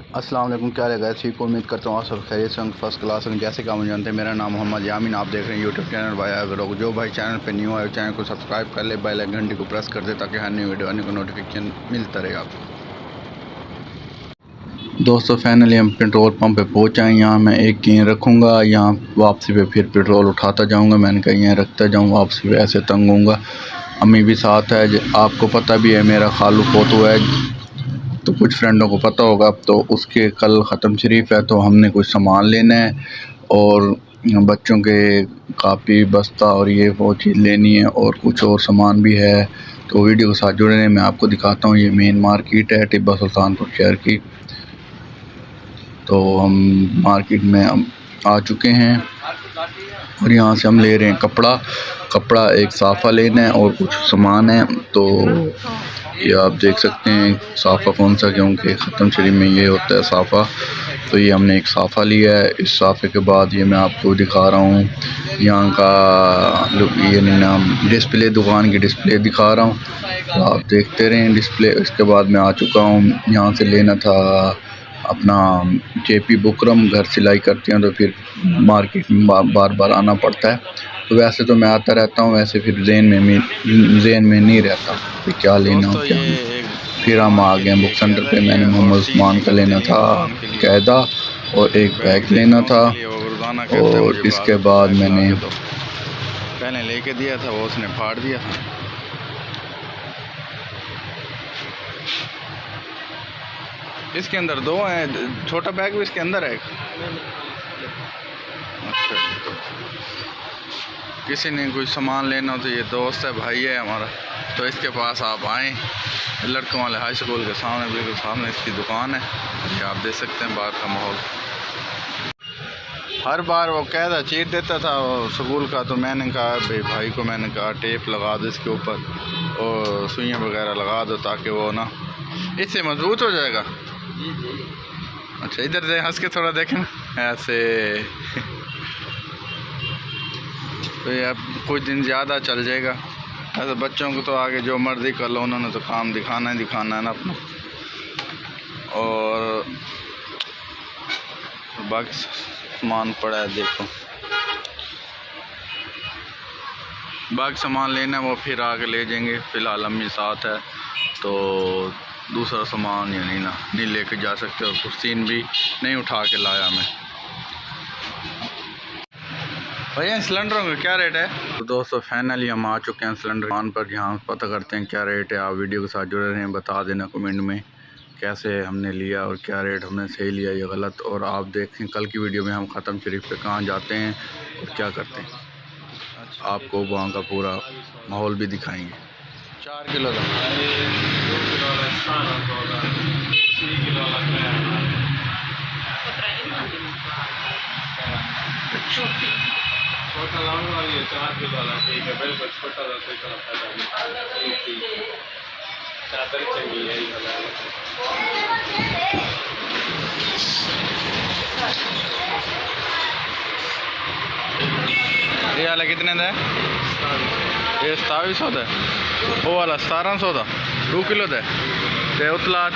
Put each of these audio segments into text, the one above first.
अस्सलाम वालेकुम। क्या लगा ठीक, उम्मीद करता हूँ आप सब खैरियत से फर्स्ट क्लास हैं। जैसे कि आप जानते हैं, मेरा नाम मोहम्मद यामीन, आप देख रहे हैं यूट्यूब चैनल भाई। अगर जो भाई चैनल पे न्यू आए चैनल को सब्सक्राइब कर ले, बेल आइकन घंटी को प्रेस कर दे ताकि हर नई वीडियो आने को नोटिफिकेशन मिलता रहेगा आपको। दोस्तों फाइनली हम पेट्रोल पंप पे पहुँचे हैं। यहाँ मैं एक कैन रखूँगा, यहाँ वापसी पे फिर पेट्रोल उठाता जाऊँगा। मैंने कहा यहाँ रखता जाऊँ, वापसी पे ऐसे तंग होऊंगा। अम्मी भी साथ है, आपको पता भी है मेरा खालू पोतू है, तो कुछ फ्रेंडों को पता होगा। अब तो उसके कल ख़त्म शरीफ है, तो हमने कुछ सामान लेना है और बच्चों के कापी बस्ता और ये वो चीज़ लेनी है और कुछ और सामान भी है। तो वीडियो के साथ जुड़े रहें। मैं आपको दिखाता हूँ, ये मेन मार्केट है टिब्बा सुल्तानपुर शहर की। तो हम मार्केट में आ चुके हैं और यहाँ से हम ले रहे हैं कपड़ा एक साफ़ा लेना है और कुछ सामान है। तो ये आप देख सकते हैं साफ़ा कौन सा, क्योंकि ख़त्म शरीफ में ये होता है साफ़ा। तो ये हमने एक साफ़ा लिया है। इस साफ़े के बाद ये मैं आपको दिखा रहा हूँ यहाँ का ये नाम डिस्प्ले, दुकान की डिस्प्ले दिखा रहा हूँ, तो आप देखते रहें डिस्प्ले। इसके बाद मैं आ चुका हूँ, यहाँ से लेना था अपना JP बुकरम। घर सिलाई करते हैं तो फिर मार्केट में बार बार आना पड़ता है। तो वैसे तो मैं आता रहता हूँ, वैसे फिर जेन में नहीं रहता कि क्या लेना हो क्या नहीं। फिर हम आ गए बुक सेंटर पे। मैंने मोहम्मद उस्मान का लेना था कायदा और एक बैग लेना था, और इसके बाद मैंने पहले लेके दिया था, वो उसने फाड़ दिया था। इसके अंदर दो हैं, छोटा बैग भी इसके अंदर है। अच्छा, किसी ने कोई सामान लेना हो तो ये दोस्त है, भाई है हमारा, तो इसके पास आप आएँ। लड़कों वाले हाई स्कूल के सामने, बिल्कुल सामने इसकी दुकान है। ये आप देख सकते हैं बाहर का माहौल। हर बार वो कहता चीर देता था वो स्कूल का, तो मैंने कहा भाई को मैंने कहा टेप लगा दो इसके ऊपर और सुइयाँ वगैरह लगा दो ताकि वो ना इससे मजबूत हो जाएगा। अच्छा, इधर से हंस के थोड़ा देखें ऐसे। तो ये अब कुछ दिन ज़्यादा चल जाएगा। ऐसे बच्चों को तो आगे जो मर्ज़ी कर लो, उन्होंने तो काम दिखाना है ना अपना। और बाकी सामान पड़ा है, देखो बाकी सामान लेना है वो फिर आगे ले जाएंगे। फ़िलहाल अम्मी साथ है तो दूसरा सामान यानी ना नहीं लेके जा सकते, और कुछ सीन भी नहीं उठा के लाया मैं। भैया सिलेंडरों का क्या रेट है? तो दोस्तों फाइनली हम आ चुके हैं सिलेंडर दुकान पर, जहाँ पता करते हैं क्या रेट है। आप वीडियो के साथ जुड़े रहें, बता देना कमेंट में कैसे हमने लिया और क्या रेट हमने सही लिया या गलत। और आप देखें कल की वीडियो में हम ख़त्म शरीफ पे कहाँ जाते हैं और क्या करते हैं, आपको वहाँ का पूरा माहौल भी दिखाएंगे। 4 किलो का छोटा लाऊंगा और ये 4 किलो वाला ठीक है, बिल्कुल छोटा सा कोई का फायदा नहीं। ठीक चादर चाहिए यही वाला। ये वाला कितने का है? ये 2700 का, वो वाला 1700 का 2 किलो का। ते उतला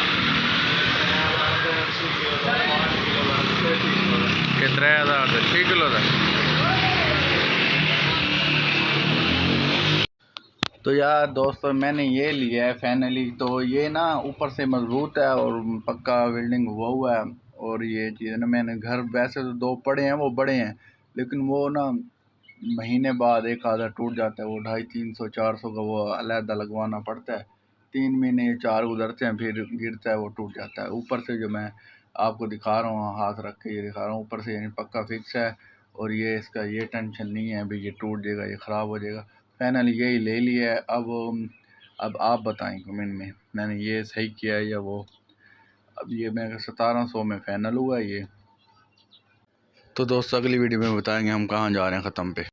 के 3000 का 6 किलो का। तो यार दोस्तों मैंने ये लिया है फाइनली। तो ये ना ऊपर से मजबूत है और पक्का वेल्डिंग हुआ है। और ये चीज़ ना, मैंने घर वैसे तो 2 पड़े हैं, वो बड़े हैं, लेकिन वो ना महीने बाद एक आधा टूट जाता है। वो 250-300-400 का वो अलहदा लगवाना पड़ता है। 3 महीने 4 गुजरते हैं, फिर गिरता है, वो टूट जाता है। ऊपर से जो मैं आपको दिखा रहा हूँ, हाथ रख के ये दिखा रहा हूँ, ऊपर से यानी पक्का फिक्स है। और ये इसका ये टेंशन नहीं है अभी ये टूट जाएगा, ये ख़राब हो जाएगा। फाइनली यही ले लिया है। अब आप बताएं कमेंट में मैंने ये सही किया है या वो। अब ये मेरा 1700 में फ़ाइनल हुआ है ये। तो दोस्तों अगली वीडियो में बताएंगे हम कहाँ जा रहे हैं ख़त्म पे।